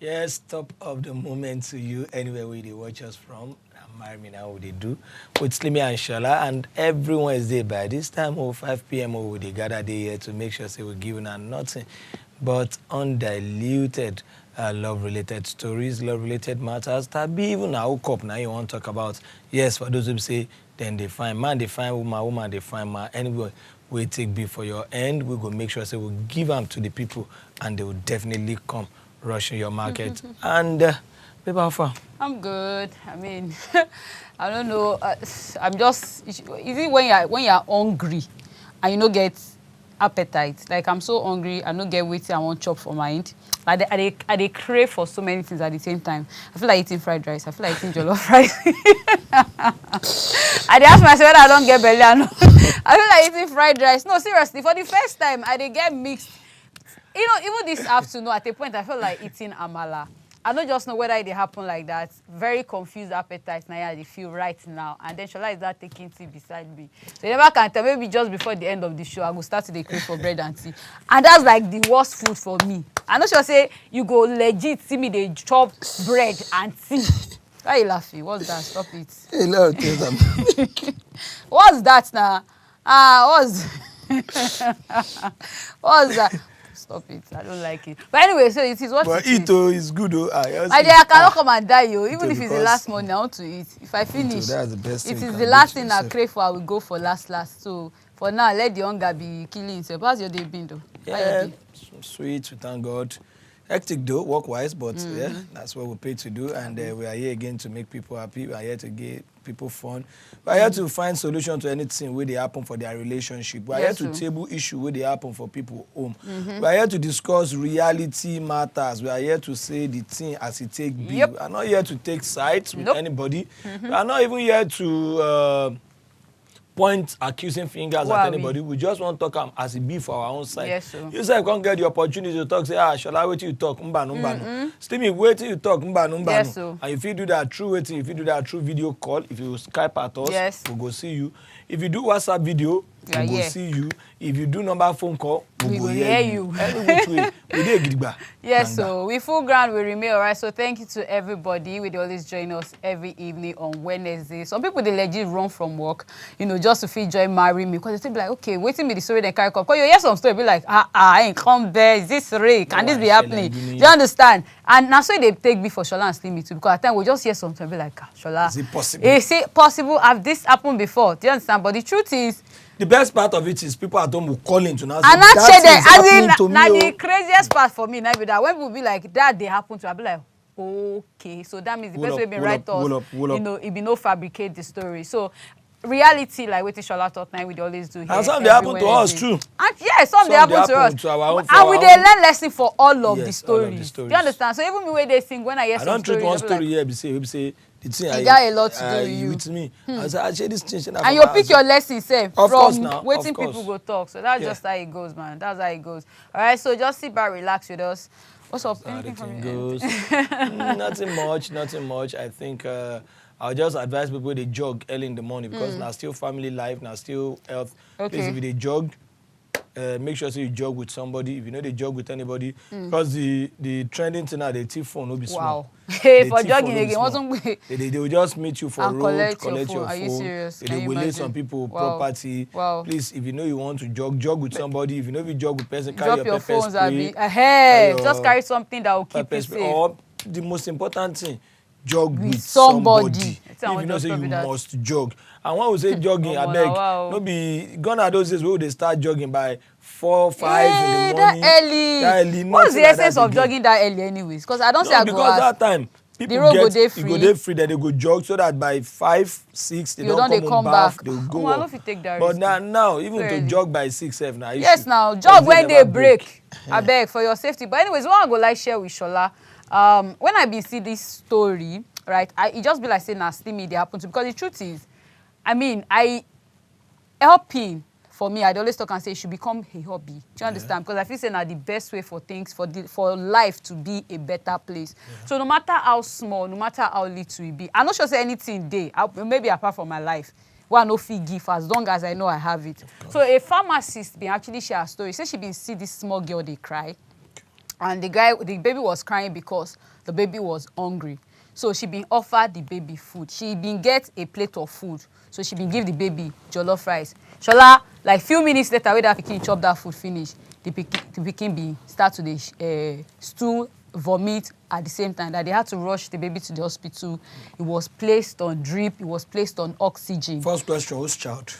Yes, top of the moment to you anywhere where they watch us from. Marry me now, what they do with Slimmytee and Shola, and every Wednesday by this time, 5 p.m. They gather day here to make sure say we're giving her nothing but undiluted love-related stories, love-related matters. That be even a hookup now you want to talk about. Yes, for those who say then they find man, they find woman, woman they find man. Anyway, we take B for your end. We go make sure say we'll give them to the people, and they will definitely come rushing your market. And baby, how far? I'm good. I mean, I don't know. I'm just. Is it when you're hungry and you don't get appetite? Like I'm so hungry, I don't get waiting. I want chop for mind. Like I crave for so many things at the same time. I feel like eating fried rice. I feel like eating jollof rice. I ask myself whether I don't get belly. I feel like eating fried rice. No, seriously. For the first time, I get mixed. You know, even this afternoon, at a point, I felt like eating amala. I don't just know whether it happen like that. Very confused appetite now I feel right now. And then Shola is not taking tea beside me. So you never can tell. Maybe just before the end of the show, I will start to crave for bread and tea. And that's like the worst food for me. I know she'll say, you go legit see me, they chop bread and tea. Why are you laughing? What's that? Stop it. Hey, Lord, What's that now? What's that? Stop it. I don't like it. But anyway, so it is what but it is good, though. I cannot come and die, yo. Even if it's the last morning, I want to eat. If I finish, that's the best if thing it's the last thing I crave for, I will go for last. So for now, let the hunger be killing itself. How's your day been, though? Yeah, sweet. We thank God. Hectic though, work-wise, but yeah, that's what we're paid to do, and we are here again to make people happy. We are here to give people fun. We are here to find solution to anything where they happen for their relationship. We are here to table issue where they happen for people home. We are here to discuss reality matters. We are here to say the thing as it take be. We are not here to take sides with anybody. We are not even here to point accusing fingers at anybody. We just want to talk as it be for our own side. Yes, sir. You say you can't get the opportunity to talk, say, Shola, wait till you talk, Slimmy, wait till you talk, Yes, sir. And if you do that through waiting, if you do that through video call, if you Skype at us, we'll go see you. If you do WhatsApp video, we'll go see you. If you do number phone call, we will hear you. Yes, so we full ground, we remain, all right? So thank you to everybody. We always join us every evening on Wednesday. Some people, they legit run from work, you know, just to feel join marry me. Because they still be like, okay, waiting me the story they carry up. Because you hear some story, be like, I ain't come there. Is this real? Can this be happening? Do you understand? And that's why they take me for Shola and Slimmytee too. Because at times we just hear something, be like, Shola, is it possible? Is it possible? Have this happened before? Do you understand? But the truth is, the best part of it is people at home will call in to now say, and not say that, now the craziest part for me now be that when people be like, that they happen to, I'll be like, okay, so that means the best way be write us, you know, it be no fabricate the story. So reality, like what Shola talk now, we always do here. And some they happen to us too. And yeah, some they happen to us. And we they learn lesson for all of the stories. Do you understand? So even me when they sing, when I hear some stories, I don't treat one story here, we say the thing I got a lot to do with you. With me. I say, I share this thing. And you pick your lesson, say, from waiting people go talk. So that's just how it goes, man. That's how it goes. All right, so just sit back, relax with us. What's up? Anything from goes. Nothing much. I think I'll just advise people they jog early in the morning because now still family life, now still health. Please, if they jog, make sure you jog with somebody. If you know they jog with anybody, because the trending thing now, they thief phone will be small. Wow. Hey, for jogging again, they will just meet you for road, collect your phone. Are you serious? They will lay some people property. Wow. Please, if you know you want to jog with somebody. If you know you jog with person, carry drop your pepper phones spray. Just carry something that will keep you safe. Or the most important thing, jog with somebody. If you know say you must jog. And when we say jogging, I beg, no be gone are those days where they start jogging by 4, 5 in the morning. That early. What's the essence of jogging that early anyways? Because I don't say I go because that time people go day free, then they go jog so that by 5, 6 they don't come back. They will go up. But now even to jog by 6, 7 now. Yes, now jog when they break. I beg for your safety. But anyways, what I go like share with Shola. When I see this story, right, it just be like saying Slimmytee they happen to, because the truth is, I mean, helping for me, I'd always talk and say it should become a hobby. Do you understand? Because I feel saying the best way for things, for life to be a better place. So no matter how small, no matter how little it be, I'm not sure say anything day, maybe apart from my life, where I no fee give as long as I know I have it. So a pharmacist been actually share a story. Say she been see this small girl they cry. And the baby was crying because the baby was hungry. So she been offered the baby food. She been get a plate of food. So she been give the baby jollof rice. Shola, like few minutes later, when that pikin chop that food finish, the pikin be start to the stool, vomit at the same time. That they had to rush the baby to the hospital. It was placed on drip. It was placed on oxygen. First question, whose child?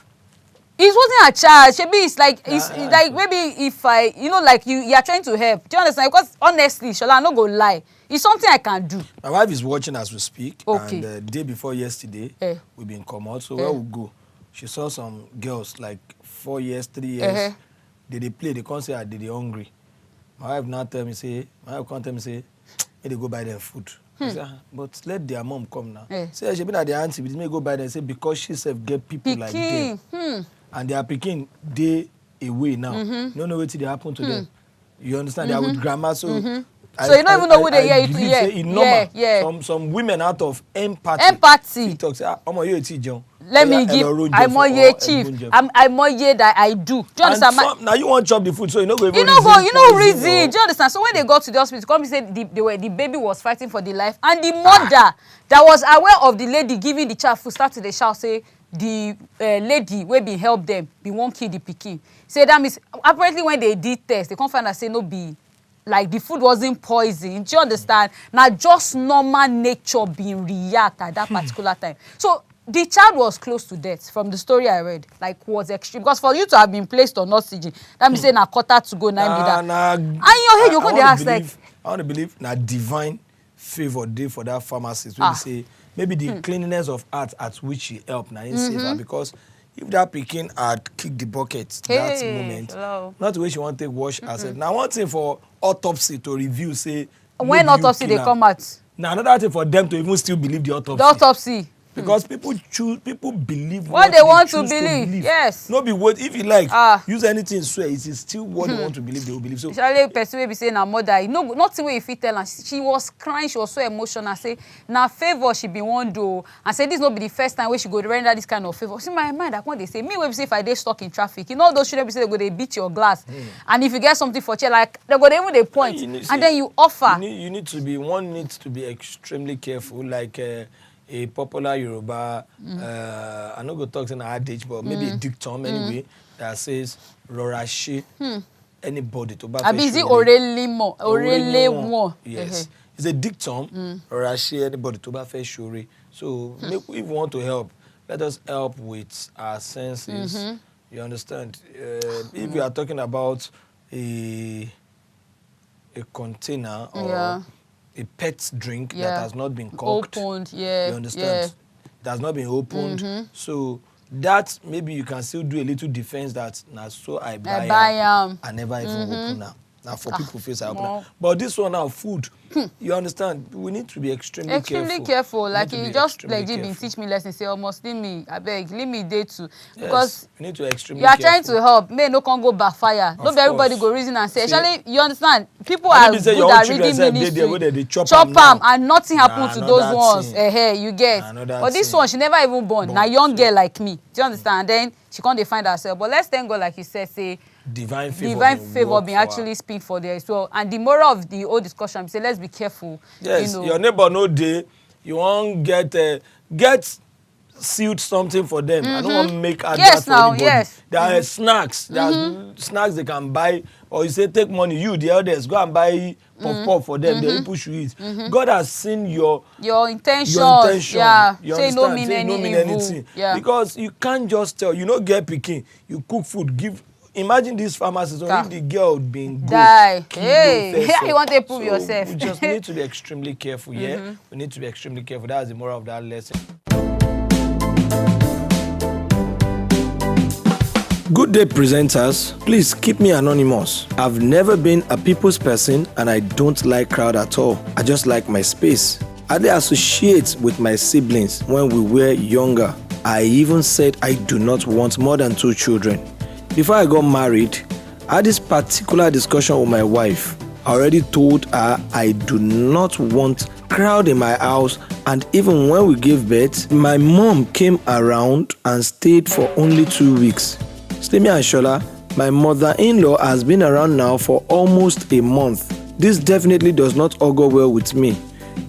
It wasn't a child. Maybe it's like maybe if I, like you are trying to help. Do you understand? Because honestly, Shola, I'm not gonna lie. It's something I can do. My wife is watching as we speak. Okay. And the day before yesterday, we've been come out. So where we go, she saw some girls like 4 years, 3 years. They play. They can't say I did they hungry. My wife now tell me say, may they go buy them food. I say, but let their mom come now. Say she been at the auntie, but may go buy them. Say because she self get people like them. And they are picking day away now. You don't know what they happen to them. You understand? They are with grandma, so so you don't even know who they hear it. Yeah. Some women out of empathy. TikTok say, let me give. I'm more ye chief. I'm more ye that I do. Do you understand? Now you want to chop the food, so you know go. You know reason. Do you understand? So when they got to the hospital, come say the baby was fighting for the life, and the mother that was aware of the lady giving the child food start to the shout say the lady wey be help them be won't kill the pikin. Say that means apparently when they did test, they come find out say no be. Like the food wasn't poisoned. Do you understand? Now just normal nature being react at that particular time. So the child was close to death from the story I read. Like was extreme. Because for you to have been placed on oxygen, that means saying a quarter to go, 9 be that. And in your head, you're going to ask like I want to believe na divine favor day for that pharmacist. When say maybe the cleanliness of art at which he helped now in safer because if that pikin had kicked the bucket that moment, not the way she want to take wash herself. Now one thing for autopsy to review say when autopsy they come out. Now another thing for them to even still believe the autopsy. The autopsy. Because people believe what they want to believe. Yes. No be what if you like use anything swear it is still what they want to believe they will believe. So especially person will be saying her mother, nothing wey you fit tell her. She was crying, she was so emotional. Say na favor she be one do and say this no be the first time where she go render this kind of favor. See my mind, like when they say me wey be say if I dey stuck in traffic, those children be say they go they beat your glass, and if you get something for chair like they go they even they point and then you offer. You need to be needs to be extremely careful like. A popular Yoruba, I no go talk in adage, but maybe a dictum anyway, that says Rorashi, anybody to buy. Is it Orele? Yes. It's a dictum, Rorashi, anybody to buy face shuri. So if we want to help, let us help with our senses. You understand? If we are talking about a container or a pet drink that has not been corked. Opened, You understand? It has not been opened. So that maybe you can still do a little defense that now so I buy I never even open now. Now for people face I open now. But this one now, food, you understand? We need to be extremely careful. Like you just legit been teach me lesson. Say almost leave me, I beg, leave me day too. Because we need to extremely you are trying to help. May no can go backfire. Not everybody go reason and say. Actually, you understand? People are good at reading ministry. Chop am and nothing happened to those ones. You get. But this one, she never even born. Now young girl like me. Do you understand? Then she can't find herself. But let's thank God, like you said, say. Divine favor being actually speak for there as well. And the moral of the whole discussion, say let's be careful. Yes, your neighbor no day, you won't get sealed something for them. I don't want to make advert for anybody. There are snacks. There are snacks they can buy. Or you say take money, you the elders go and buy pop for them. They push you eat. God has seen your intention. Yeah. You say no mean anything. Yeah. Because you can't just tell. You know, get picking. You cook food, give. Imagine this pharmacist, if the girl being good, die. Hey, you want to prove yourself. We just need to be extremely careful, yeah? We need to be extremely careful. That's the moral of that lesson. Good day, presenters. Please keep me anonymous. I've never been a people's person and I don't like crowd at all. I just like my space. I associate with my siblings when we were younger. I even said I do not want more than 2 children. Before I got married, I had this particular discussion with my wife. I already told her I do not want crowd in my house, and even when we gave birth, my mom came around and stayed for only 2 weeks. Slimmytee and Shola, my mother-in-law has been around now for almost a month. This definitely does not augur well with me.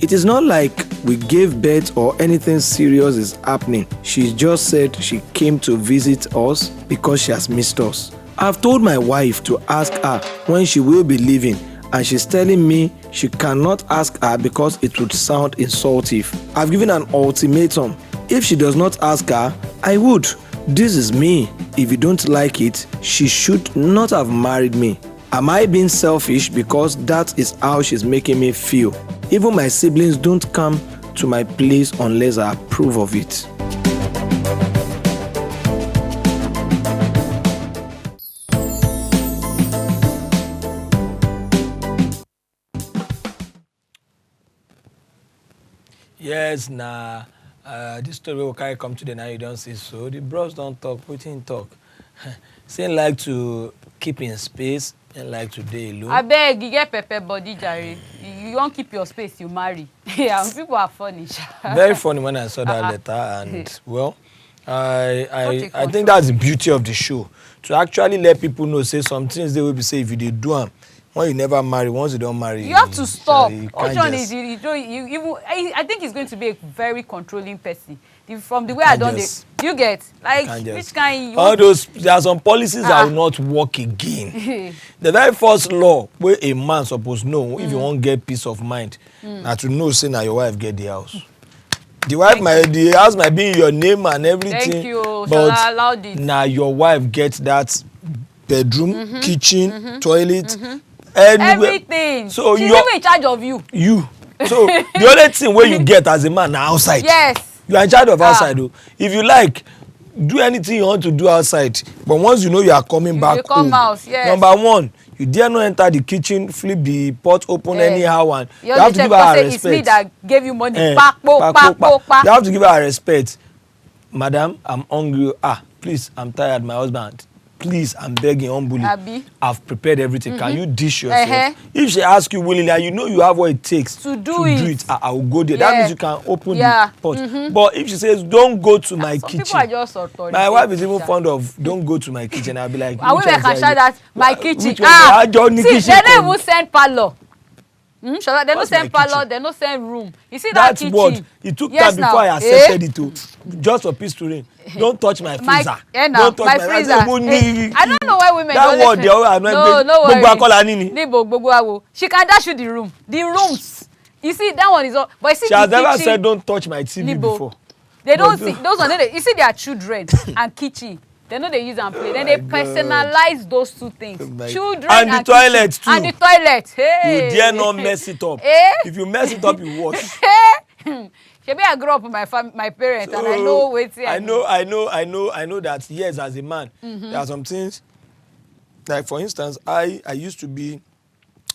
It is not like we gave birth or anything serious is happening. She just said she came to visit us because she has missed us. I've told my wife to ask her when she will be leaving, and she's telling me she cannot ask her because it would sound insultive. I've given an ultimatum. If she does not ask her, I would. This is me. If you don't like it, she should not have married me. Am I being selfish because that is how she's making me feel? Even my siblings don't come to my place unless I approve of it. Yes, nah. This story will carry come today now. You don't see so. The bros don't talk. Putin talk. Saying like to keep in space and like to day alone. I beg you get pepper body, Jerry. You won't keep your space. You marry. Yeah, people are funny. Very funny when I saw that letter, and well, I think that's the beauty of the show, to actually let people know. Say some things they will be say if you did do them. When you never marry, once you don't marry, you have to stop. I think he's going to be a very controlling person. From the way I don't, you get like which kind? All those, there are some policies that will not work again. The very first law where a man supposed to know if you won't get peace of mind, now to know say now your wife get the house. The house might be in your name and everything. Thank you. But now your wife gets that bedroom, kitchen, toilet. Everything. So she's even in charge of you. So the only thing where you get as a man now outside. Yes. You are in charge of outside though. If you like, do anything you want to do outside. But once you know you are coming back you come home, out, yes. Number one, you dare not enter the kitchen, flip the pot open anyhow, and you have to give her respect. It's me that gave you money. You have to give her respect. Madam, I'm hungry. Please, I'm tired, my husband. Please, I'm begging humbly. I've prepared everything. Can you dish yourself? If she asks you willingly, and you know you have what it takes to do it, I will go there. That means you can open the pot. But if she says, don't go to my kitchen, people are just my wife is even fond of, don't go to my kitchen. I'll be like, I will can shout that my kitchen. See, they don't even send parlor. They don't send parlor, they don't send room. You see that kitchen? That's what it took time before I accepted it to just for peace to reign. Don't touch my freezer. Don't touch my freezer. I don't know why women that don't word no worry. She can dash you the room. The rooms. You see, that one is all. But you see, she has never said don't touch my TV before. They don't see those ones. You see their children and kitchen. They know they use and play. Then they personalize those two things. Children and the toilet too. And the toilet. Hey. You dare not mess it up. If you mess it up, you wash. Maybe I grew up with my parents, and I know waiting. I know that yes, as a man, there are some things. Like for instance, I used to be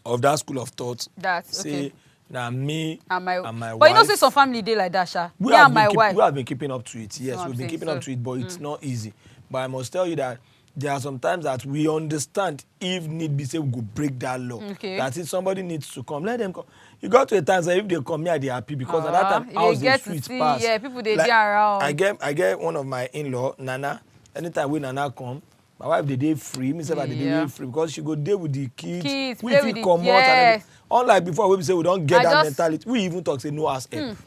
of that school of thought. That's okay. Now me and my wife. But you know, say some family day like that, Sha. Me and my wife. We have been keeping up to it. Yes, we've been keeping up to it, but it's not easy. But I must tell you that there are some times that we understand if need be, say we go break that law. Okay. That if somebody needs to come, let them come. You got to a time say if they come here, they happy because at that time house is sweet pass. Yeah, people they like, around. I get one of my in-law, Nana. Anytime when Nana come, my wife they day free. Me say that they day free because she go there with the kids. We fit come out and unlike before we say we don't get that mentality. We even talk say no house help.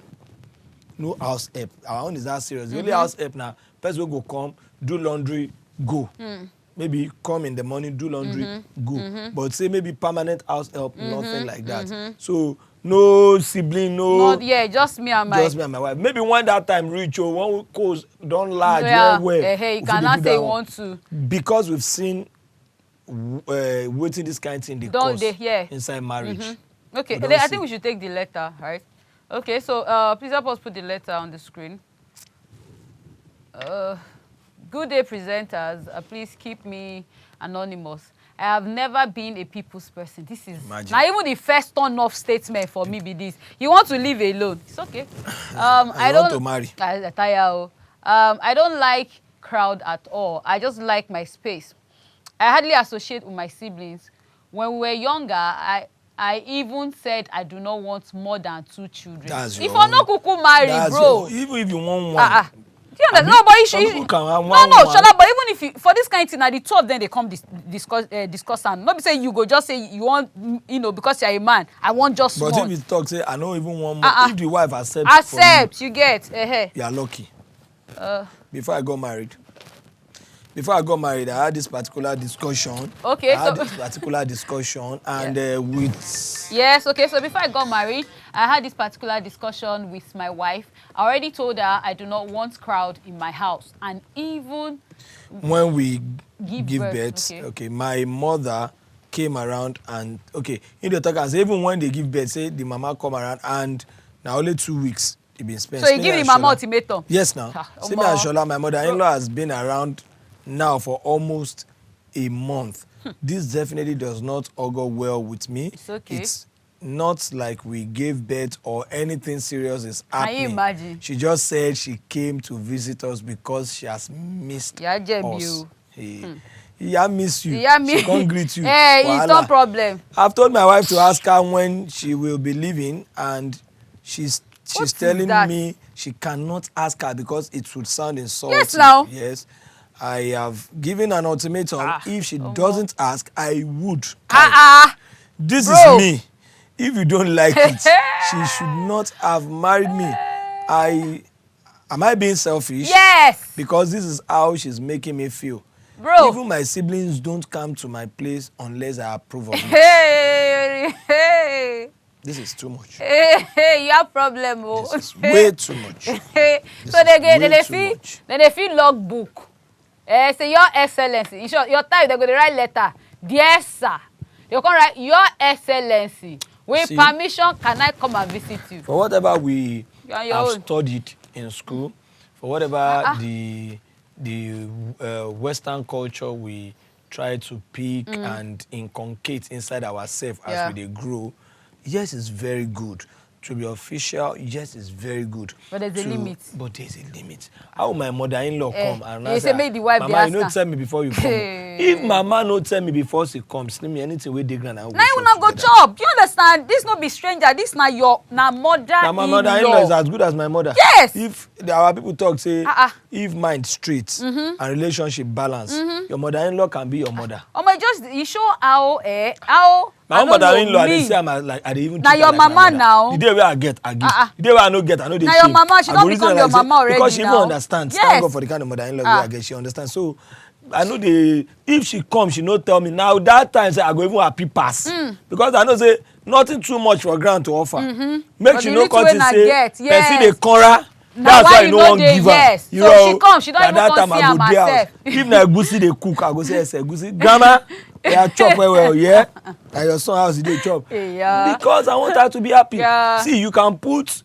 No house help. Our own is that serious. The only house help now, person will go come, do laundry, go. Maybe come in the morning, do laundry, go. But say maybe permanent house help, nothing like that. So no sibling, just me and my wife. Maybe when that time reach, one cause don't large you cannot say want to. Because we've seen waiting this kind of thing inside marriage. Okay, I think we should take the letter, right? Okay, so please help us put the letter on the screen. Good day, presenters. Please keep me anonymous. I have never been a people's person. This is now even the first turn-off statement for me. Be this: you want to live alone? It's okay. I don't want to marry. I don't like crowd at all. I just like my space. I hardly associate with my siblings. When we were younger, I even said I do not want more than 2 children. If I no kuku marry, bro. Even if you want one. Do you understand? No, but Shola, but even if you, for this kind of thing, now the two of them they come discuss and not be say you go just say you want, you know, because you're a man, I want just but one. If you talk say I don't even want more, if the wife accept you get you are lucky. Before I got married, I had this particular discussion. Okay, and with... Yes, okay, so before I got married, I had this particular discussion with my wife. I already told her I do not want crowd in my house. And even... when we give birth, okay, my mother came around and... Okay, in the talk, as even when they give birth, say the mama come around and now only 2 weeks it been spent. So you give the mama ultimatum? Yes, now. Slimmytee and Shola, my mother-in-law has been around now for almost a month. This definitely does not augur well with me. It's okay. It's not like we gave birth or anything serious is happening. Can you imagine? She just said she came to visit us because she has missed us. Yeah, miss you. She can't greet you. Hey, it's no problem. I've told my wife to ask her when she will be leaving, and she's telling me she cannot ask her because it would sound insulting. Yes, now. Yes. I have given an ultimatum. If she doesn't ask, I would. This is me. If you don't like it, she should not have married me. Am I being selfish? Yes. Because this is how she's making me feel. Bro. Even my siblings don't come to my place unless I approve of it. Hey. This is too much. Hey, you have problem. This is way too much. So they feel logbook. Say your excellency. In short, your time they're going to write letter. Dear sir, you can write your excellency. With permission, can I come and visit you? For whatever we have studied in school, for whatever the Western culture we try to pick and inculcate inside ourselves as we grow, yes, it's very good. To be official, yes, it's very good. But there's a limit. But there's a limit. How my mother-in-law come and I say, make the wife Mama, you don't tell me before you come. If Mama no tell me before she comes, tell me anything we dig and I will. Now you not go chop. You understand? This not be stranger. This not your mother-in-law. Now my mother-in-law is as good as my mother. Yes. If our people talk say, if mind straight and relationship balance, your mother-in-law can be your mother. Oh my, just you show how. My own mother-in-law, they say I'm like, I even. Now your mama now. The day where I get, I give. The day where I no get, I know they. Now your mama, she don't become your mama already. Because she even understands. Thank God for the kind of mother-in-law I get. She understands. So I know if she comes, she no tell me. Now that time say I go even happy pass. Because I know say nothing too much for ground to offer. Make she no come to say person dey corner. That's why you no wan give her. You know, she come, she don't even come see am herself. If na egusi dey cook, I go say yes, egusi. Grandma, yeah, chop well, yeah. And your son house dey chop. Because I want her to be happy. See, you can put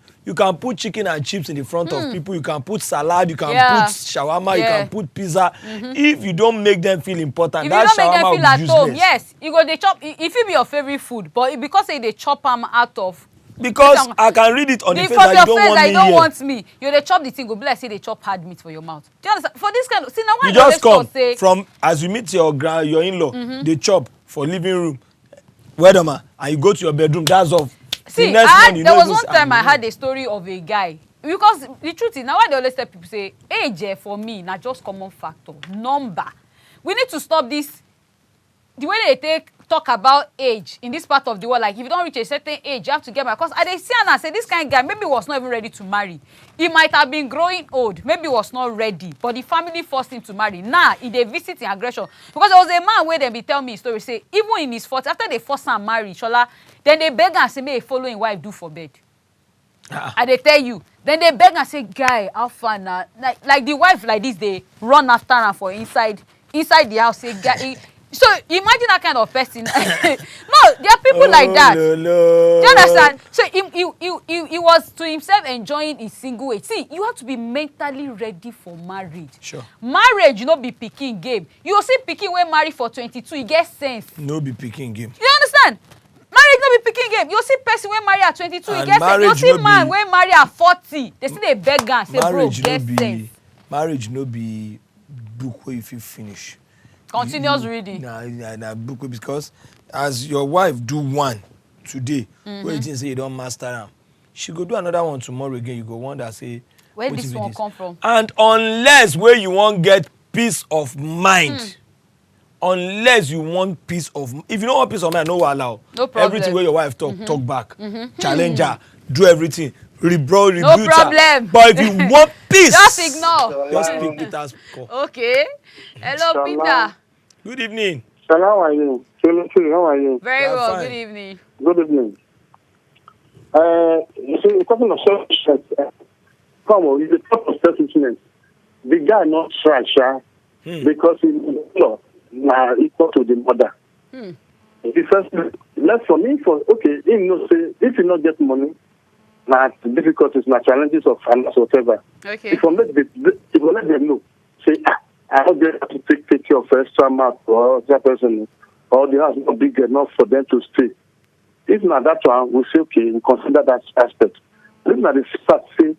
chicken and chips in the front of people. You can put salad. You can put shawarma. You can put pizza. If you don't make them feel important, that shawarma will be useless. Yes, you go dey chop. If it be your favorite food, but because they chop am out of. Because I can read it on the face that you don't want me. You dey chop the thing, go be like say they chop hard meat for your mouth. Do you understand? For this kind of, see now why you just come from as you meet your in-law, they chop for living room, wedoma, and you go to your bedroom. That's all. See, there was one time I had a story of a guy. Because the truth is, now why they always tell people say age for me na just common factor, number. We need to stop this. The way they talk about age in this part of the world, like if you don't reach a certain age, you have to get married. Because I see and I say this kind of guy maybe was not even ready to marry. He might have been growing old, maybe was not ready, but the family forced him to marry. Now he dey visit in aggression. Because there was a man where they be tell me a story, say even in his 40s, after they force him to marry, Shola, then they beg and say, may he follow him wife do for bed. And they tell you, then they beg and say, guy, how far now? Like the wife like this, they run after her for inside the house, say, guy. So imagine that kind of person. No, there are people like that. Do you understand? So he was to himself enjoying his single age. See, you have to be mentally ready for marriage. Sure. Marriage, you know, be picking game. You see picking when married for 22, you get sense. No be picking game. You understand? Marriage no be picking game. You see person when marry at 22, you get sense. You see man when marry at 40, they see they beg and say, bro, get sense. Marriage no be book where if you finish. Continuous reading. Nah, book because as your wife do one today, where you think say you don't master them, she go do another one tomorrow again. You go wonder say, Where this one come from? And unless where you won't get peace of mind, unless you want peace of, if you don't want peace of mind, no allow. No problem. Everything where your wife talk back, challenge her, do everything, rebuild No problem. her. But if you want peace, Just ignore. just pick Peter's call. Okay. Hello, Peter. Good evening. Shola, how are you? Slimmytee, how are you? Very Yeah, well. fine. Good evening. Good evening. You see, talking of selfishness, come on, it's a talk of selfishness. The guy not try, because he's equal to the mother. The first, left for me, okay, he know say if you not get money, difficulties, challenges of finance, whatever. Okay. If you let them know, say, I don't get to take care of extra mark or that person, or the house not big enough for them to stay. If not that one, we say, okay, we consider that aspect. If not the start say,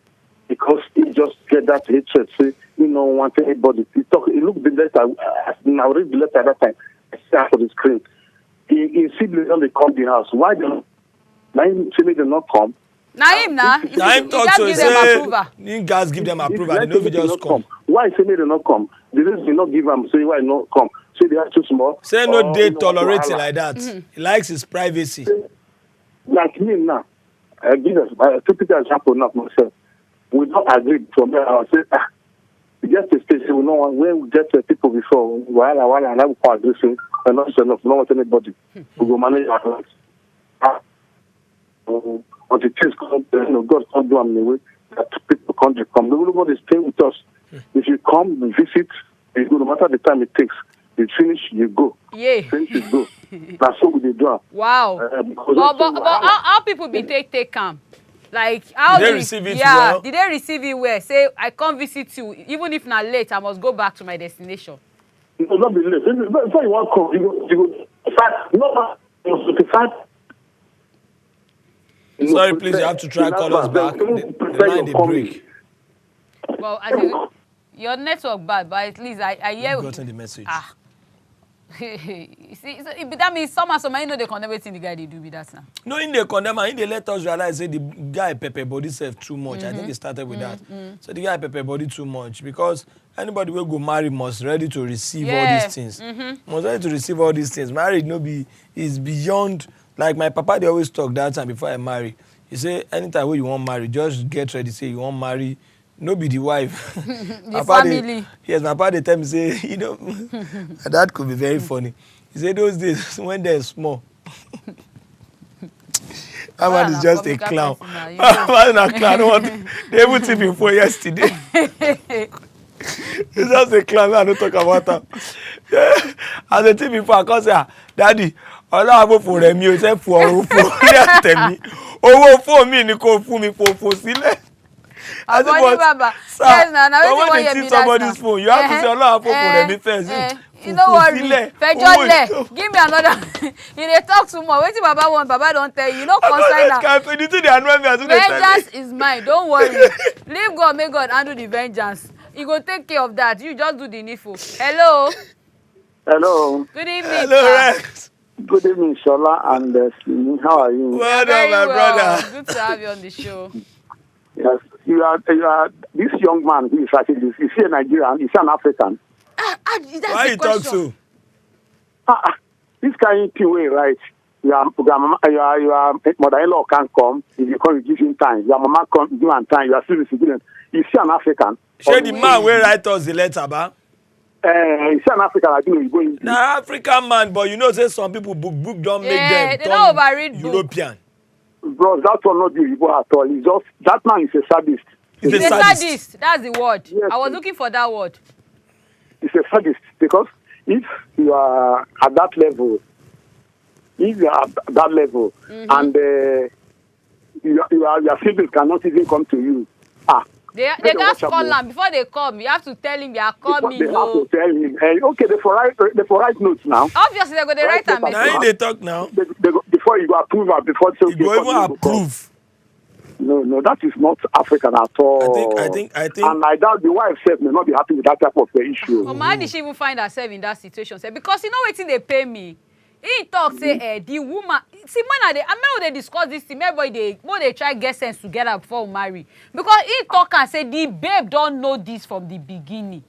because he just get that hatred, say, you don't want anybody. He look the letter, I read the letter at that time, I see for the screen. His siblings don't come to the house. Why don't they not come? Naim, Naim talk to say, you guys give them approval, they know if you just come. Why say they not come? The reason they not give them, say why not come? Say they are too small. Say no date tolerating like that. He likes his privacy. Like me now, I give us a typical example now myself. We don't agree from there. I say, just a stage, we know when we get people before, while and I will agree, say, we're not enough, we don't want anybody. We go manage our lives. Until things come, God can't do them in a way that people can't come. Nobody is staying with us. If you come, you visit, you go, no matter the time it takes. You finish, you go. Yeah. Finish, you go. That's what we do. Wow. But how people be take calm? Like how did they receive it well? Did they receive it well? Say I come visit you, even if not late, I must go back to my destination. It will not be late. Before you want to come, you go. Sorry, please, you have to try call us back. The line they break. Well, your network bad, but at least I hear. You've gotten the message. You see, that means somebody know they condemn everything the guy they do with that now. No, in the condemn, and in the let us realize that the guy pepper body self too much. I think they started with that. So the guy pepper body too much because anybody will go marry must ready to receive all these things. Must ready to receive all these things. Marriage is beyond. Like my papa, they always talk that time before I marry. He say anytime when you want marry, just get ready. Say you want marry. No be the wife. The family. Yes, my father tell me say, that could be very funny. He said those days when they're small. That man is just a clown. That man is a clown. I don't want they even tip him for yesterday. He's just a clown. I don't talk about him. Yeah. As a tip before, I can say, Daddy, ọlọ́run àbò fò rẹ̀ mi ò sẹ́ fò ọ̀run fò ní àtẹ̀mí. Owó fò mi ni kò fún mi fò sílẹ̀. Abọ́dé bàbá. Yes, na wetin wọ́n yẹ mi somebody's phone, you have to say ọlọ́run àbò fò rẹ̀ mi first. You no worry, fẹjọ́ lẹ̀, give me another. You dey talk too much. Wetin baba want, baba don tell you. You no concern am. Vengeance is mine. Don't worry. Leave God, make God handle the vengeance. He go take care of that. You just do the needful. Hello. Hello. Good evening. Hello, Rex. Good evening, Shola and Slimmytee. How are you? Well done, my brother. Good to have you on the show. Yes, you are this young man who is actually this. Is he a Nigerian? Is he an African? Why you talk so? This kind of thing way, right? Your mother-in-law can't come. If you come, you give him time. Your mama come, give him time. You are still receiving. Is he an African? Shey the man wey write us the letter, ba? Is he an African? I think he's going. Na African man, but you know, say some people book don't make them they don't overread European. Bro, that one not the Igbo at all. He's just that man is a sadist. He's a sadist. That's the word. Yes, I was looking for that word. He's a sadist because if you are at that level, and your siblings cannot even come to you, they just call him before they come. You have to tell him they are coming. They have to tell him. Okay, they for write notes now. Obviously, they're going to write a message. Now they talk now. Before you go approve or before you go even approve. No, that is not African at all. I think. And I doubt the wife said may not be happy with that type of issue. But how did she even find herself in that situation? Because you know what they pay me. he talk say the woman see when they discuss this thing, everybody they try get sense together before we marry, because he talk and say the babe don't know this from the beginning.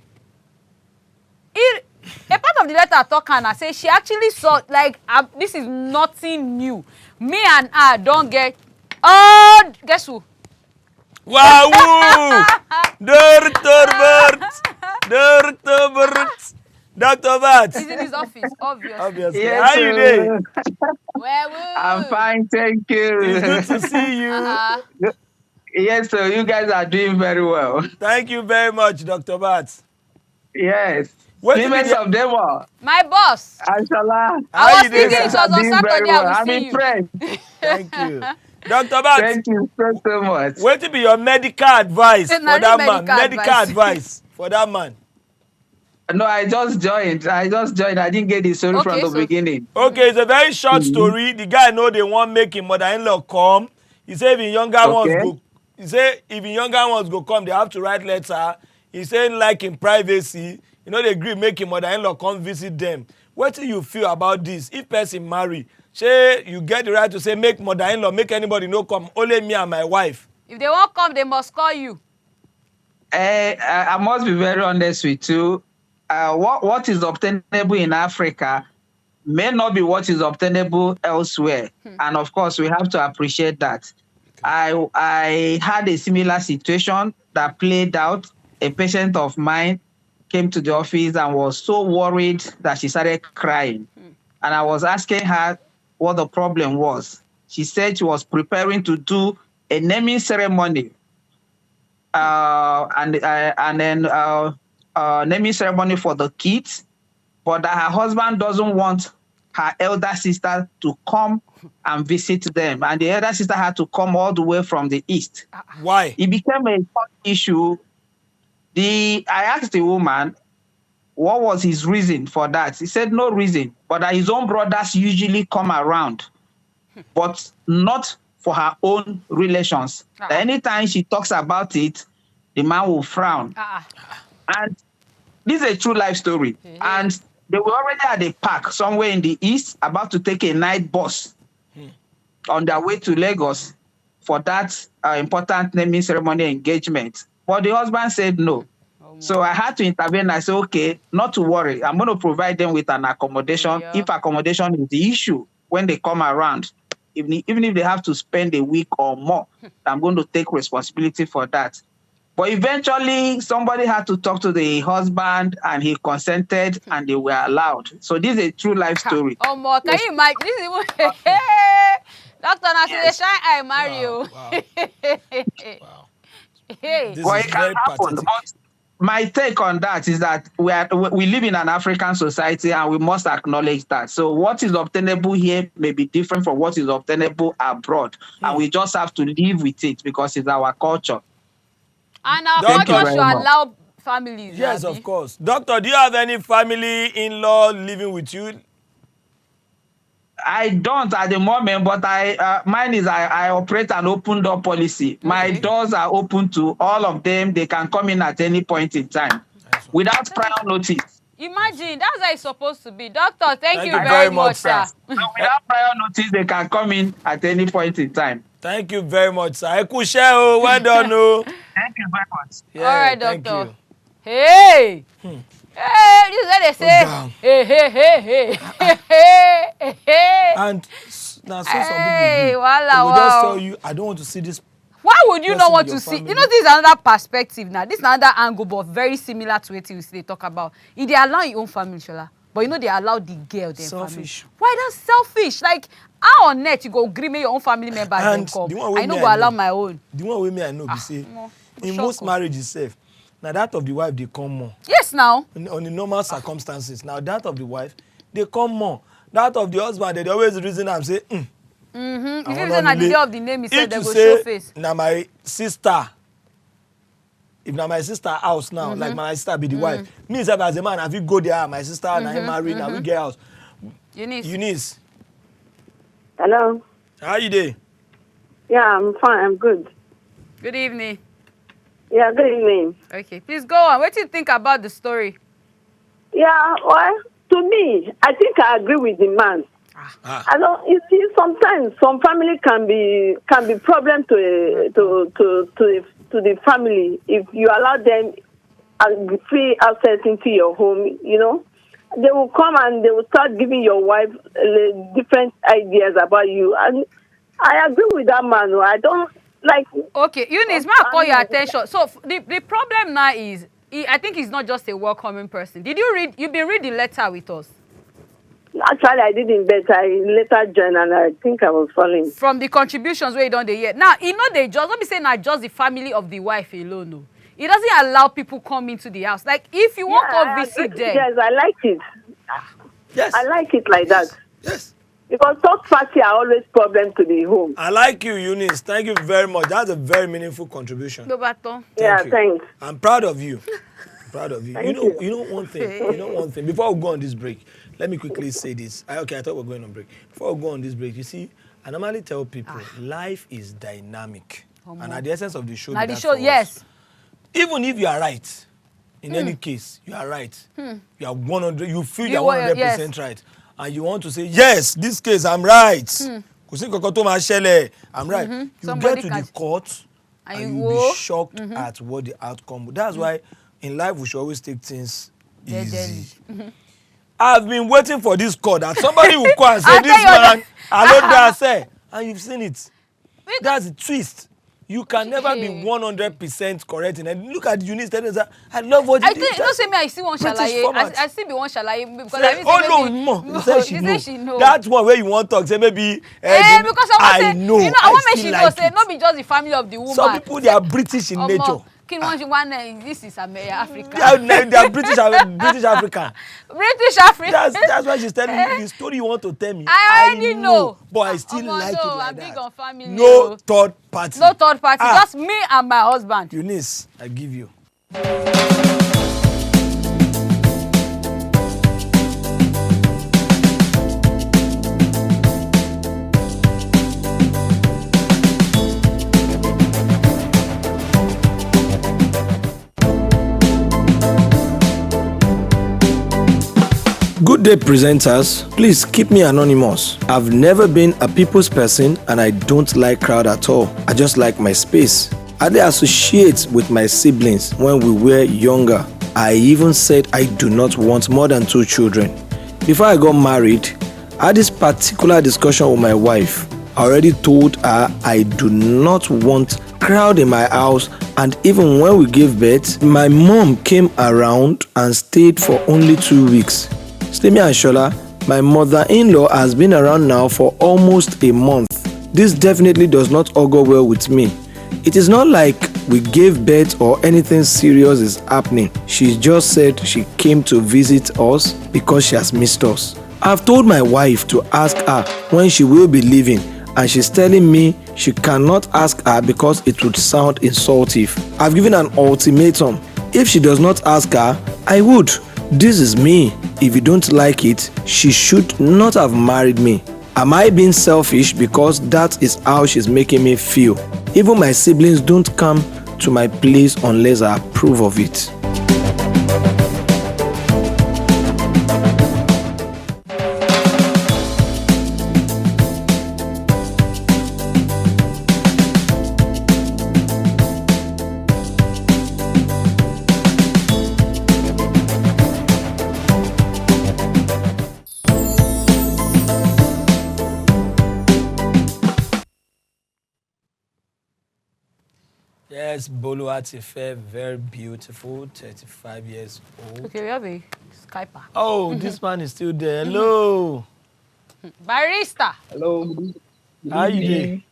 A part of the letter talk and say she actually saw like this is nothing new. Me and her don't get guess who? Wow! Dr. Bert. Dr. Bert. He's in his office, obviously. Obviously. Yes, How you doing? Well, I'm fine, thank you. It's good to see you. Yes, sir. You guys are doing very well. Thank you very much, Dr. Bert. Yes. What did Famous you- of them all. my boss. Inshallah. I was you doing, thinking it sir? was on Saturday I will I'm see you. impressed. Thank you. Dr. Bert, Thank you so much. what will be your medical advice for Nah, that no man? medical Medical advice for that man. No, I just joined. I didn't get the story Okay, from the so- beginning. Okay, it's a very short story. The guy know they want make him mother-in-law come. He say if him younger ones Okay. go. He say if him younger ones go come, they have to write letter. He say like in privacy, you know they agree make him mother-in-law come visit them. What do you feel about this? If person marry, say you get the right to say make mother-in-law, make anybody no come, only me and my wife. If they won't come, they must call you. I must be very honest with you. What is obtainable in Africa may not be what is obtainable elsewhere. And of course, we have to appreciate that. I had a similar situation that played out. A patient of mine came to the office and was so worried that she started crying. And I was asking her what the problem was. She said she was preparing to do a naming ceremony. And then naming ceremony for the kids, but that her husband doesn't want her elder sister to come and visit them. And the elder sister had to come all the way from the east. Why? It became a hot issue. I asked the woman, what was his reason for that? He said no reason, but that his own brothers usually come around, but not for her own relations. That anytime she talks about it, the man will frown. And this is a true life story. And they were already at a park somewhere in the east, about to take a night bus on their way to Lagos for that important naming ceremony engagement. But the husband said no. So I had to intervene. I said, okay, not to worry. I'm going to provide them with an accommodation. Yeah. If accommodation is the issue when they come around, even if they have to spend a week or more, I'm going to take responsibility for that. But eventually, somebody had to talk to the husband, and he consented, and they were allowed. So this is a true life story. Oh, more. Can you imagine? This is even... Doctor, now say, shine eye, Mario. Wow. Hey. This Well, is it can very happen. pathetic. But my take on that is that we live in an African society, and we must acknowledge that. So what is obtainable here may be different from what is obtainable abroad. And we just have to live with it because it's our culture. And our Thank you culture very should much. allow families. Yes, Abi. of course. Doctor, do you have any family in-law living with you? I don't at the moment, but mine is I operate an open door policy. My doors are open to all of them. They can come in at any point in time without prior notice. Imagine, that's how it's supposed to be. Doctor, thank you you very much, sir. So without prior notice, they can come in at any point in time. Thank you very much, sir. Ẹ kú iṣẹ́ o, well done o. Thank you very much. Yeah, All right, thank doctor. you. Hey! Hey, this is what they say. down. Hey, hey, hey, hey. Hey, hey. And now, so some Hey, people do. wala, They will just wow. tell you, I don't want to see this. Why would you person not in want your to see? family. You know, this is another perspective now. This is another angle, but very similar to what they talk about. If they allow your own family, Shola, but you know they allow the girl, their Selfish. family. Why that's selfish? Like, how on net you go agree make your own family members And dem come? the one wey I know me go I allow know. my own. The one way me I know be say, no. in Shock most o. marriages safe. Now that of the wife they come more. Yes, now. On the normal circumstances. Now that of the wife, they come more. That of the husband, they always reason am say, If you I say wanna na the lay- day of the name, he said if they you go say, show face. na my sister, if na my sister house now, like my sister be the wife, me sef as a man, if you go there, my sister, na him marry, na we get house. Eunice, Hello. how you dey? Yeah, I'm fine. I'm good. Good evening. Yeah, good evening. Okay, please go on. What do you think about the story? Yeah, well, to me, I think I agree with the man. I don't. You see, sometimes some family can be problem to the family if you allow them free access into your home. You know, they will come and they will start giving your wife different ideas about you. And I agree with that man. I don't like. Okay, Eunice, may I call your attention? So the problem now is, I think he's not just a welcoming person. Did you read? You've been reading the letter with us. Actually, I didn't bet. I later joined, and I think I was falling. From the contributions where you done the year. Now, you know they just, don't be saying not just the family of the wife alone. No. It doesn't allow people come into the house. Like, if you want to visit them. Yes, I like it. Yes. I like it like that. Yes. Because third party are always problem to the home. I like you, Eunice. Thank you very much. That's a very meaningful contribution. Yeah, thanks. I'm proud of you. Proud of you. Thank You know one thing. Before we go on this break, let me quickly say this. I thought we were going on break. Before we go on this break, you see, I normally tell people life is dynamic. And at the essence of the show, yes. Even if you are right, in any case, you are right. You are 100. You feel you are 100% right, and you want to say yes. This case, I'm right. I'm right. You Somebody get to the court, and you'll be shocked at what the outcome. That's why in life we should always take things easy. I've been waiting for this court that somebody will come and say, "This man, I know that say," and you've seen it. That's the twist. You can never be 100% correct. And look at Eunice. I love what you did. Don't say me. I see one shalaye. I see be one shalaye because say, no. You say she know. That's one where you want to talk. Say maybe. Because I know. You know, I want me she know. Say not be just the family of the woman. Some people they are British in nature. This is Africa. They are British African. British African. That's why she's telling me the story you want to tell me. I already know. But I still like it like I'm that. big on family. No third party. No third party. Just me and my husband. Eunice, I give you. Good day, presenters. Please keep me anonymous. I've never been a people's person and I don't like crowd at all. I just like my space. I dey associate with my siblings when we were younger. I even said I do not want more than 2 children. Before I got married, I had this particular discussion with my wife. I already told her I do not want crowd in my house, and even when we gave birth, my mom came around and stayed for only 2 weeks. Slimmytee and Shola, my mother-in-law has been around now for almost a month. This definitely does not augur well with me. It is not like we gave birth or anything serious is happening. She just said she came to visit us because she has missed us. I've told my wife to ask her when she will be leaving, and she's telling me she cannot ask her because it would sound insultive. I've given an ultimatum. If she does not ask her, I would. This is me. If you don't like it, she should not have married me. Am I being selfish because that is how she's making me feel? Even my siblings don't come to my place unless I approve of it. Yes, Boluatife, very beautiful, 35 years old. Okay, we have a Skyper. Oh, this man is still there. Hello. Barista. Hello. Good How you evening.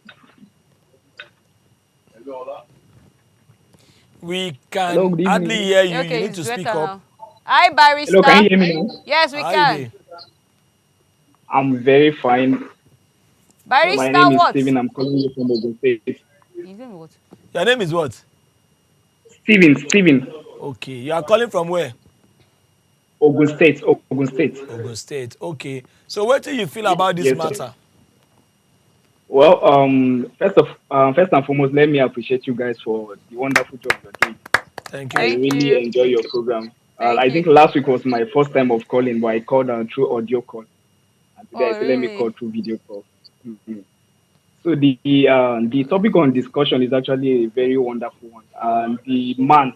doing? We can Hello, good hardly evening. hear you. Okay, You need to it's speak better up. now. Hi, Barista. Hello, can you hear me now? Yes, we How you can. doing? I'm very fine. My Barista, name is what? Steven. I'm calling you from Ogun State. His name what? Your name is what? Steven. Okay. You are calling from where? Ogun State. Ogun State. Ogun State. Okay. So what do you feel about this Yes, sir. matter? Well, first and foremost, let me appreciate you guys for the wonderful job you're doing. Thank you. I Thank really you. enjoy your program. Thank I you. think last week was my first time of calling, but I called through audio call. And today I Oh, said, let me call really? through video call. Mhm. So the topic on discussion is actually a very wonderful one. And the man,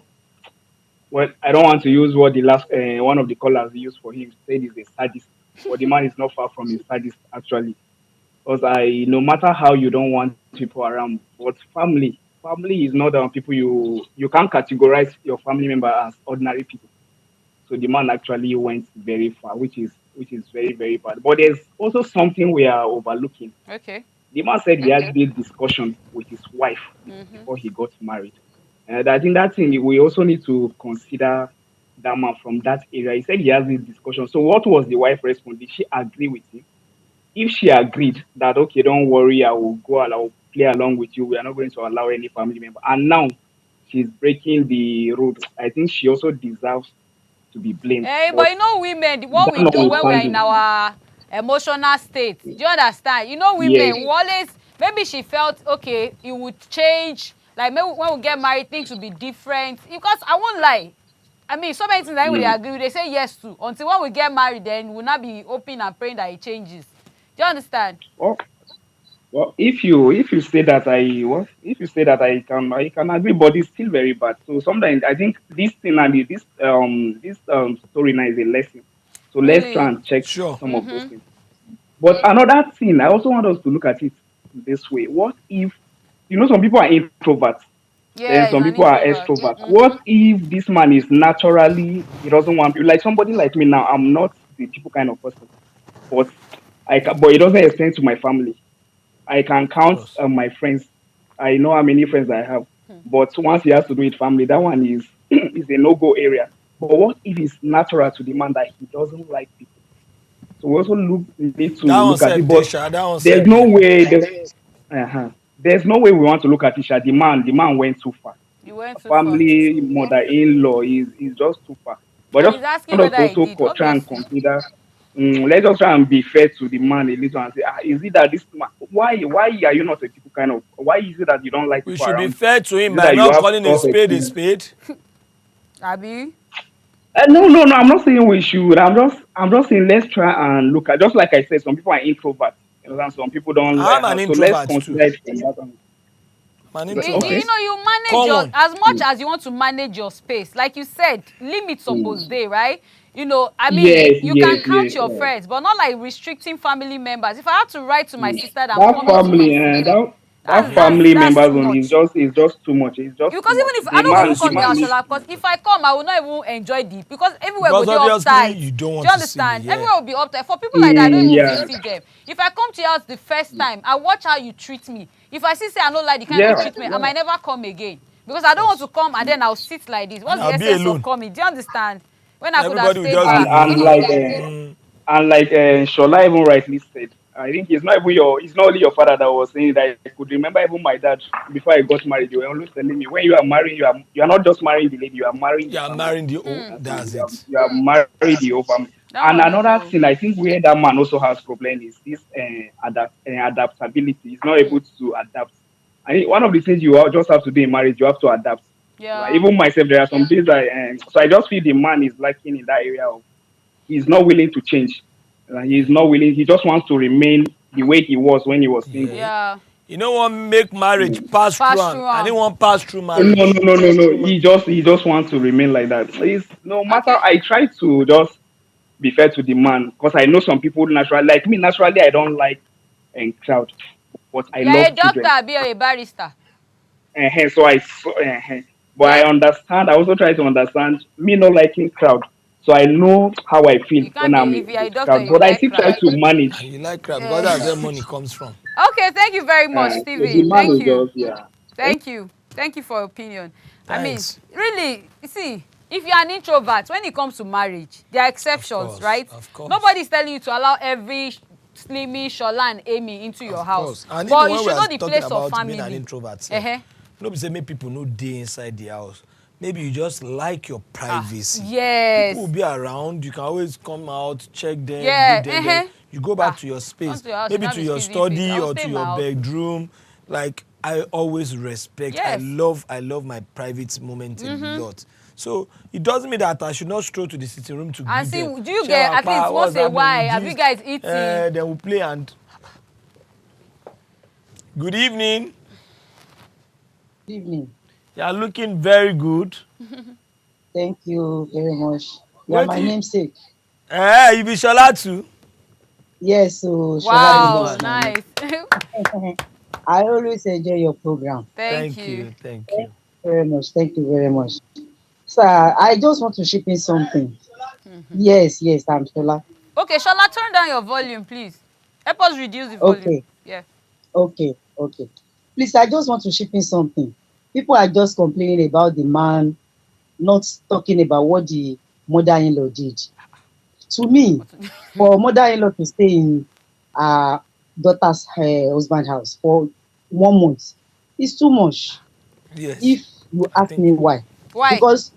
well, I don't want to use what the last one of the callers used for him said is a sadist, but the man is not far from a sadist actually. Because no matter how you don't want people around, but family is not people you can't categorize your family member as ordinary people. So the man actually went very far, which is very very bad. But there's also something we are overlooking. Okay. The man said he had this discussion with his wife before he got married. And I think that thing we also need to consider that man from that area. He said he has this discussion. So what was the wife response? Did she agree with him? If she agreed that okay, don't worry, I will go and I will play along with you. We are not going to allow any family member. And now she's breaking the rules. I think she also deserves to be blamed. Hey, but But you know, women, what that we do when we are in notwithstanding, our emotional state, do you understand? You know, women, yes, we always, maybe she felt, okay, it would change. Like, maybe when we get married, things will be different. Because I won't lie. I mean, so many things that they mm, agree with, they say yes to. Until when we get married, then we'll not be hoping and praying that it changes. Do you understand? well, well, if you say that if you say that I can agree, but it's still very bad. So sometimes I think this thing and this story now is a lesson. So let's try Really? and check Sure. some of those things. But another thing, I also want us to look at it this way. What if some people are introverts, then Yeah, he's some an people are introvert. extroverts. What if this man is naturally he doesn't want people like somebody like me now? I'm not the people kind of person, but but it doesn't extend to my family. I can Of count course. my friends. I know how many friends I have. But once he has to do it family, that one is is a no-go area. But what if it's natural to the man that he doesn't like people? So we also need to That one look at self it. dey But sha. That one there's self no dey. way there's no way we want to look at it. Sha. The man went too far. You went too far. Family, mother-in-law is just too far. But And just he's asking want us whether to he also did, try and obviously. consider. Let's just try and be fair to the man a little and say, is it that this man, why are you not a people kind of, why is it that you don't like We people should be around you? fair to him Is it by that you not have calling a tough spade a experience? spade. Abi? No, no, no. I'm not saying we should. I'm just saying let's try and look at. Just like I said, some people are introverts. And some people don't. I'm an So let's introvert too. consider it from that angle. I'm an Okay. You introvert. know, you manage your, Common. as much as you want to manage your space, like you said, limits suppose Mm. dey, right? You know, I mean, Yes, you can yes, count yes. your friends, but not like restricting family members. If I have to write to my Mm. sister that I'm That coming to family, visit you, that Yeah. family that's members too on is much. just too much. It's just Because too even much. if I don't even That's too come to your The house, much. man Shola, because if I come, I will not even enjoy the, because everywhere go Because dey obviously uptight. you don't Do want you to see me. understand? Yeah. Everywhere will be uptight. For people like that, I don't even yeah, visit them. If I come to your house the first time, I watch how you treat me. If I see say I don't like the kind of yeah, treatment, I might never come again. Because I Of don't want course. to come and then I'll sit like this. And What's the I'll be essence of alone. coming? Do you understand? When I could have Everybody will stayed just be and back. in your and room. like Shola even rightly said, I think it's not only your father that was saying that. I could remember even my dad before I got married. You were always telling me when you are marrying, you are not just marrying the lady, you are marrying the You are family. marrying the oh, And so that's it. you are married the whole family. That And one is another so. thing, I think where that man also has problem is this adaptability. He's not able to adapt. I think one of the things just have to do in marriage, you have to adapt. Like Yeah. even myself, there are some things so I just feel the man is lacking in that area of he's not willing to change. He's not willing. He just wants to remain the way he was when he was single. Yeah. Yeah. You know what make marriage Mm. pass through Pass him. through I didn't 'em. want pass through No, no, marriage. no, no, no. He just wants to remain like that. It's no matter. Okay. I try to just be fair to the man because I know some people naturally like me. Naturally, I don't like crowd, but I You're a love children. doctor, be a barrister. So but I Yeah. understand. I also try to understand me not liking crowd. So I know how I feel You when can't be, I'm if you're a with doctor, crowd, you but I like still try crowd. to manage. And you like crap because Yeah. that's where money comes from. Okay, thank you very much, So the Stevie. man Thank is you. just yeah. Thank you. Thank you for your opinion. I mean, Thanks. really, you see, if you're an introvert, when it comes to marriage, there are Of exceptions, course. right? Of course. Nobody's telling you to allow every Slimmy, Shola, and Amy into your Of house. course. And even But you when we should are know the talking place of about being an family. introvert, sef, Uh-huh. no be say make people no dey inside the house. Maybe you just like your privacy. Yes. People will be around. You can always come out, check them, Yeah. greet them. Then Uh-huh. you go back to your space, Come to your house, you maybe can't to be your squeezing face. I study will or stay to in my your house. bedroom. Like I always respect. I Yes. love my private moment a lot. So it doesn't mean that I should not stroll to the sitting room to And greet see, them. do you Share get our at least power, once what's a happening, while? Have gist. you guys eaten? Then we'll play and good evening. Good evening. You are looking very good. Thank you very much. You are Wait my till namesake. you be Shola too. Yes, so Shola Nice Wow, remains one. my nice. name. I always enjoy your program. Thank Thank you. you. Thank Thank you. you very much. Thank you very much. Sir, I just want to ship in something. Yes, I'm Shola. Okay, Shola, turn down your volume, please. Help us reduce the volume. Okay, Yeah. okay. Please, I just want to ship in something. People are just complaining about the man, not talking about what the mother-in-law did. To me, for mother-in-law to stay in daughter's husband house for 1 month is too much. Yes. If you I ask think me why, Why? because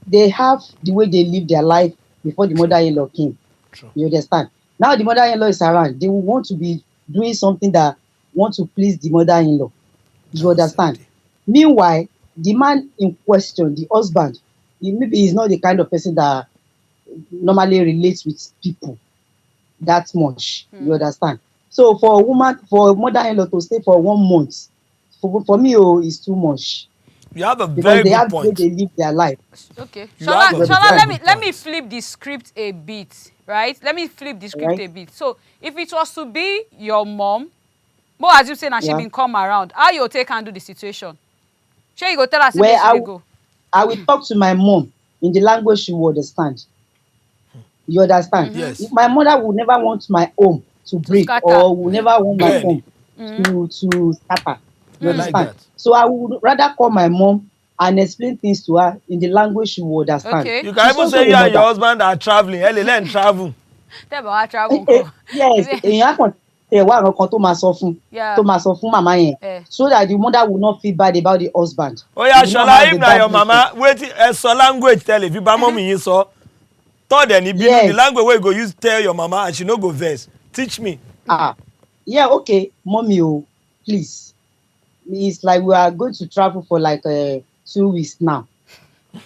they have the way they live their life before the mother-in-law came. true. You understand? Now the mother-in-law is around. They will want to be doing something that want to please the mother-in-law. You understand? Meanwhile, the man in question, the husband, maybe he's not the kind of person that normally relates with people that much. You understand? So for a woman, for a mother-in-law to stay for 1 month, for me, is too much You have a because very they good have the way point. they live their life. Okay. You have Shola, a Shola, very let me good let me point. flip the script a bit, right? Let me flip the script Right? a bit. So if it was to be your mom, more as you say, now she Yeah. been come around, how you take handle the situation? Sure, you go tell her say Where make she dey go. I will talk to my mom in the language she will understand. You understand? Yes. My mother will never want my home to To break scatter. or will never want my Benny, home to scatter. You I like understand? that. So I would rather call my mom and explain things to her in the language she will understand. Okay. You can She's even also say a you and your mother. husband are traveling. Hey, learn travel. Tell me how travel go. Yes, èèyàn á kàn tẹ̀ wá nǹkan kan Yeah. tó máa sọ fún màmá yẹn Eh. so that the mother will not feel bad about the husband. Oh yeah, He will not Shola, have if a na bad your name. mama, wait, sọ language tell if you ba mommy yin sọ. Third any binu, the Yes. language wey you go use tell your mama and she no go vex. Teach me. Yeah, okay, mommy, please. It's like we are going to travel for like 2 weeks now.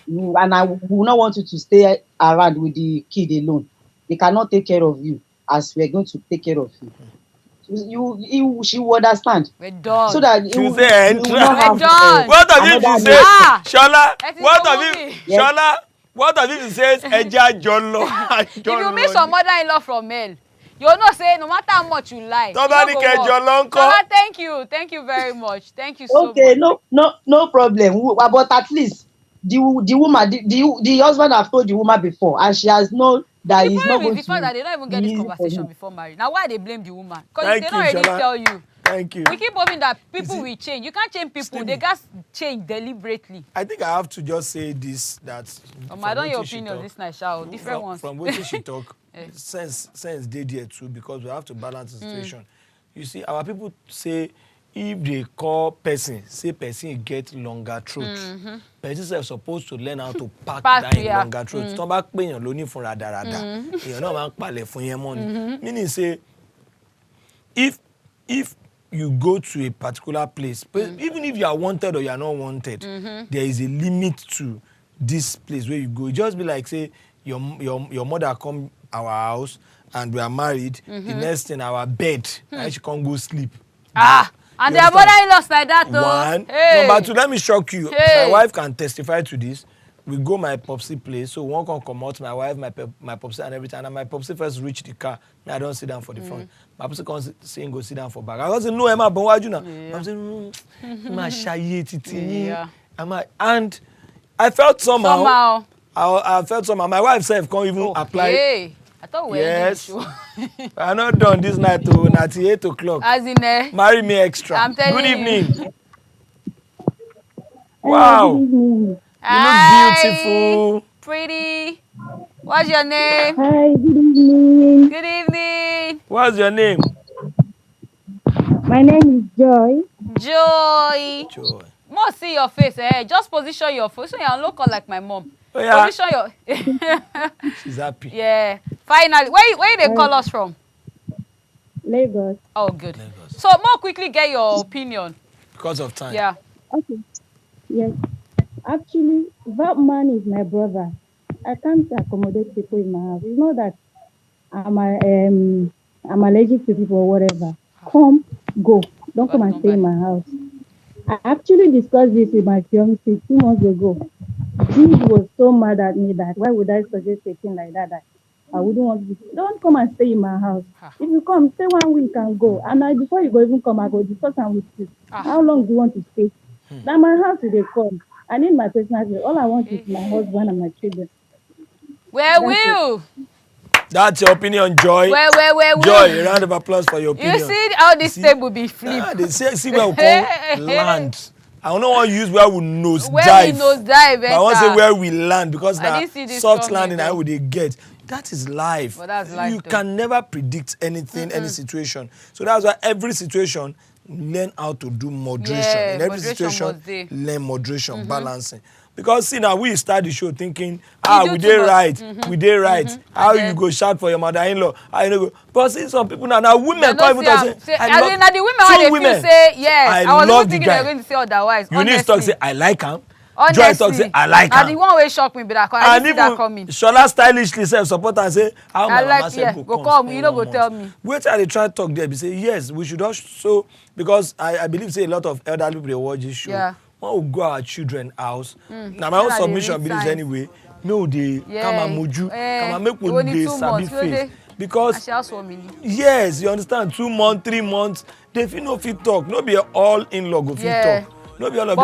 And I will not want you to stay around with the kid alone. They cannot take care of you as we are going to take care of you. She will understand. We're done. So that She will say you will not We're have done. What of if another she name. say, Shola, That is what your of movie. if, Yes. Shola, what of if she says, Eja Jolo? If you meet some mother-in-law from hell, you'll not say no matter how much you like. Tó You bá no ní go kẹ́ work. jọ lọ ńkọ́? Shola, thank you very much. Thank you so Okay, much. no problem. But at least the woman, the husband have told the woman before, and she has known that The he's not problem is going the fact to that they don't even be get this easy for conversation him. before marriage. Now why they blame the woman? Because Thank they you, don't already Shola. tell you. Thank you. We keep hoping that people see, will change. You can't change people. Slimmy. They got change deliberately. I think I have to just say this, that I don't wetin your she opinion talk- this night, shall different ones. From wetin she talk, sense dey there too, because we have to balance the situation. You see, our people say if they call person, say person get longer throat, person sef suppose to learn how to pack that in longer throat. Tó bá pèèyàn lóní fún radarada, èèyàn náà máa ń palẹ̀ fún yẹn mọ́ ni. Meaning say if you go to a particular place, even if you are wanted or you are not wanted, there is a limit to this place where you go. It just be like say your mother come our house and we are married, the next thing our bed, and she can't go sleep. And their mother-in-laws like that though. One. Hey. Number two, let me shock you. Hey. My wife can testify to this. We go my popsy place, so one can come out, my wife, my popsy and everything. And my popsy first reach the car. Me, I don't sit down for the front. My popsy comes saying go sit down for back. I was saying, no, Emma, but why you now? I'm saying, I'm shy titi. And I felt somehow. I felt somehow. My wife said, can't even apply. Hey. I thought we were Yes. ending the show. I'm not done this night to 8 o'clock. As in Marry me extra. I'm telling Good you. evening. Wow. You look beautiful. Pretty. What's your name? Hi, good evening. Good evening. What's your name? My name is Joy. Joy. Joy. Must see your face, just position your face. So you're local like my mom. Oh, yeah. Position your She's happy. Yeah. Finally. Where they call us from? Lagos. Oh good. Lagos. So more quickly get your opinion. Because of time. Yeah. Okay. Yes. Actually, that man is my brother. I can't accommodate people in my house. It's not that I'm allergic to people or whatever. Come, go. Don't come and stay in my house. I actually discussed this with my fiance 2 months ago. He was so mad at me that why would I suggest a thing like that? That I wouldn't want to. Don't come and stay in my house. If you come, stay 1 week and go. And before you go even come, I go discuss and with you. How long do you want to stay? Now my house is a come. I need my personal space. All I want is my husband and my children. Where will? That's your opinion, Joy. Where Joy, a round of applause for your opinion. You see how this table be flipped. They say, see where we call land. I don't want to use where we nose where dive. we nose dive, but I want to say where we land because that soft landing I would get. That is life. But that's life. You can never predict anything, any situation. So that's why every situation, learn how to do moderation. Yeah, in every situation, learn moderation, balancing. Because see now we start the show thinking, we did right, we did right. How you go shout for your mother-in-law? How you know go? But see some people now women come even talk say, I love the women when they feel say yes. I was love even thinking they were going to say otherwise. You need to talk say I like him. Honestly, Joy talk say I like am. And the one way shock me be that I didn't see that coming. Shola stylishly self support and say how my mama say go come, you know go tell me. Wait till they try to talk there be say yes we should also because I believe say a lot of elderly people dey watch this show. Yeah. When we go our children house, now my own submission believes anyway, no dey come and moju, come and make we dey sabi face. Because yes, you understand 2 months, 3 months, they fit no fit talk, no be all in-law go fit talk. No be all of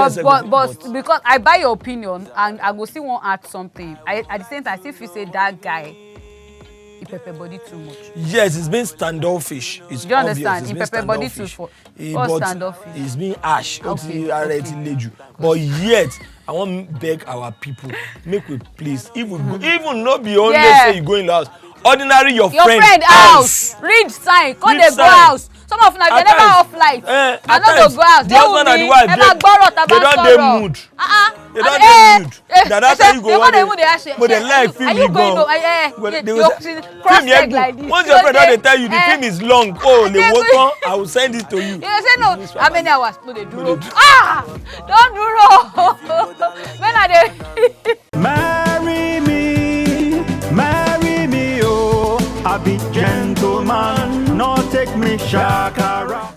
but because I buy your opinion and I go still want add something. At the same time, I still feel say that guy he pepper body too much. Yes, it's been standoffish. It's do you obvious. Understand? He pepper body too for standoffish. It's been harsh. Okay. But yet, I want to beg our people, make we please, if we go, even not be only say you go in the house, ordinary your friend house. Read sign, come they go house. Some of them they never off light. I know they go house. The husband and the wife they don't dey mood. They don't dey mood. That's how you go one day. But they like film you go. Film here go. Once your friend don dey tell you the film is long, oh le wo tan, I will send it to you. You say no. How many hours? No dey duro. Don't duro. When are they? Marry me, oh, I be gentleman, not take me shakara.